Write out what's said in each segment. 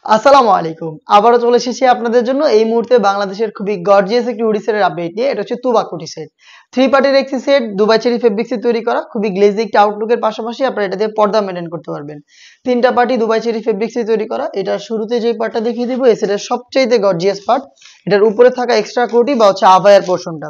আসসালামু আলাইকুম। আবারও চলে এসেছি আপনাদের জন্য এই মুহূর্তে বাংলাদেশের খুবই গর্জিয়াস একটি হুডি সেটের আপডেট নিয়ে। এটা হচ্ছে তুবা কোটি সেট। 3 পার্টের একটি সেট দুবাই চেরি ফেব্রিক্স এ তৈরি করা। খুবই গ্লেজি একটি আউটলুকের পাশাপাশি আপনারা এটা দিয়ে পর্দা মেইনটেইন করতে পারবেন। 3টা পার্টি দুবাই চেরি ফেব্রিক্স এ তৈরি করা। এটা শুরুতে যেই পার্টটা দেখিয়ে দিব এই সেটের সবচাইতে গর্জিয়াস পার্ট। এটার উপরে থাকা এক্সট্রা কোটি বা হচ্ছে আবায়ার পোরশনটা।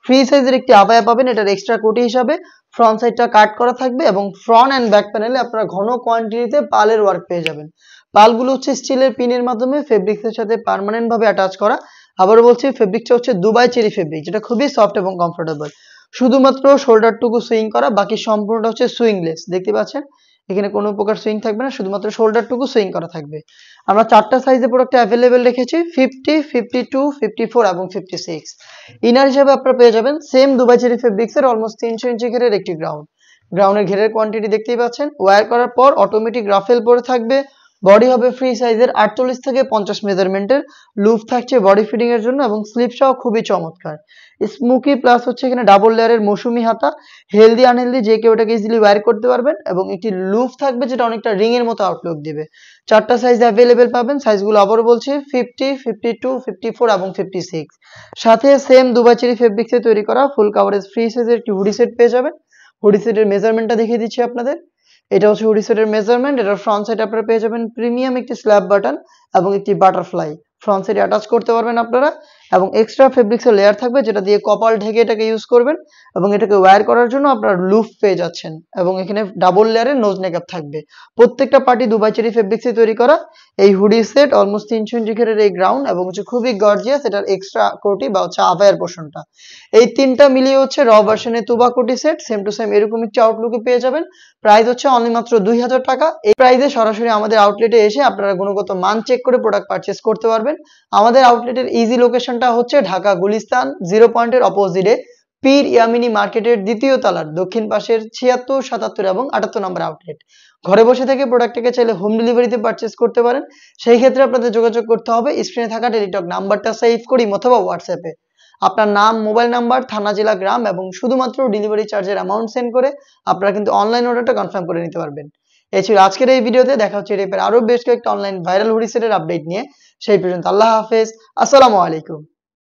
ফ্রি সাইজের একটি আবায়া পাবেন এটার এক্সট্রা কোটি হিসাবে। ফ্রন্ট সাইডটা কাট করা থাকবে এবং ফ্রন্ট এন্ড ব্যাক প্যানেলে আপনারা ঘন কোয়ান্টিটিতে পালের ওয়ার্ক পেয়ে যাবেন। পালগুলো হচ্ছে স্টিলের পিনের মাধ্যমে ফেব্রিক্সের সাথে পার্মানেন্ট ভাবে অ্যাটাচ করা। আবারও বলছি ফেব্রিকটা হচ্ছে দুবাই চেরি ফেব্রিক, যেটা খুবই সফট এবং কমফোর্টেবল। শুধুমাত্র শোল্ডারটুকু সুইং করা, বাকি সম্পূর্ণটা হচ্ছে সুইংলেস। দেখতে পাচ্ছেন এখানে কোনো প্রকার সুইং থাকবে না, শুধুমাত্র শোল্ডারটুকু সুইং করা থাকবে। আমরা 4টা সাইজে প্রোডাক্ট অ্যাভেলেবেল রেখেছি, 50, 52, 54 এবং 56। ইনার হিসেবে আপনারা পেয়ে যাবেন সেম দুবাই চেরি ফেব্রিক্সের অলমোস্ট 300 ইঞ্চি ঘেরের একটি গ্রাউন্ডের ঘেরের কোয়ান্টিটি দেখতেই পাচ্ছেন। ওয়্যার করার পর অটোমেটিক রাফেল পরে থাকবে। বডি হবে ফ্রি সাইজের 48 থেকে 50 মেজারমেন্টের। লুপ থাকছে বডি ফিটিং এর জন্য এবং স্লিপসটাও খুবই চমৎকার। স্মোকি প্লাস হচ্ছে এখানে ডাবল লেয়ারের মৌসুমি হাতা। হেলদি আনহেলদি যে কেউ এটাকে ইজিলি ওয়্যার করতে পারবেন এবং একটি লুপ থাকবে যেটা অনেকটা রিং এর মতো আউটলুক দিবে। 4টা সাইজ অ্যাভেলেবেল পাবেন। সাইজগুলো আবারও বলছি 50, 52, 54 এবং 56। সাথে সেম দুবাই চেরি ফেব্রিক্সে তৈরি করা ফুল কাভারেজ ফ্রি সাইজের একটি হুডি সেট পেয়ে যাবেন। হুডি সেটের মেজারমেন্টটা দেখিয়ে দিচ্ছি আপনাদের। এটা হচ্ছে হুডি সেটের মেজারমেন্ট। এটার ফ্রন্ট সাইড আপনারা পেয়ে যাবেন প্রিমিয়াম একটি স্ল্যাব বাটন এবং একটি বাটারফ্লাই ফ্রন্ট সাইডে অ্যাটাচ করতে পারবেন আপনারা। এবং এক্সট্রা ফেব্রিক্সের লেয়ার থাকবে যেটা দিয়ে কপাল ঢেকে এটাকে ইউজ করবেন এবং এটাকে ওয়্যার করার জন্য আপনারা লুপ পেয়ে যাচ্ছেন এবং এখানে ডাবল লেয়ারের নোজ নেকআপ থাকবে। প্রত্যেকটা পার্টি দুবাই চেরি ফেব্রিক্সে তৈরি করা। এই হুডি সেট অলমোস্ট 300 ইঞ্চি ঘেরের এই গ্রাউন্ড এবং হচ্ছে খুবই গর্জিয়াস। এটার এক্সট্রা কোটি বা হচ্ছে আবায়ার পোর্শনটা, এই তিনটা মিলিয়ে হচ্ছে র ভার্সনে তুবা কোটি সেট সেম টু সেম এরকম একটি আউটলুকে পেয়ে যাবেন। প্রাইস হচ্ছে অনলি মাত্র 2000 টাকা। এই প্রাইসে সরাসরি আমাদের আউটলেটে এসে আপনারা গুণগত মান চেক করে প্রোডাক্ট পারচেজ করতে পারবেন। আমাদের আউটলেটের ইজি লোকেশনটা হচ্ছে ঢাকা গুলিস্তান 0 পয়েন্টের অপোজিটে পীর ইয়ামিনী মার্কেটের দ্বিতীয় তলার দক্ষিণ পাশের 76, 77 এবং 78 নম্বর আউটলেট। ঘরে বসে থেকে প্রোডাক্টটাকে চাইলে হোম ডেলিভারিতে পারচেজ করতে পারেন। সেই ক্ষেত্রে আপনাদের যোগাযোগ করতে হবে স্ক্রিনে থাকা টেলিটক নাম্বারটা সেভ করি অথবা হোয়াটসঅ্যাপে আপনার নাম, মোবাইল নাম্বার, থানা, জেলা, গ্রাম এবং শুধুমাত্র ডেলিভারি চার্জের অ্যামাউন্ট সেন্ড করে আপনারা কিন্তু অনলাইন অর্ডারটা কনফার্ম করে নিতে পারবেন। এই ছিল আজকের এই ভিডিওতে। দেখা হচ্ছে এই টাইপের আরো বেশ কয়েকটা অনলাইন ভাইরাল হুডি সেটের আপডেট নিয়ে। সেই পর্যন্ত আল্লাহ হাফেজ, আসসালামু আলাইকুম।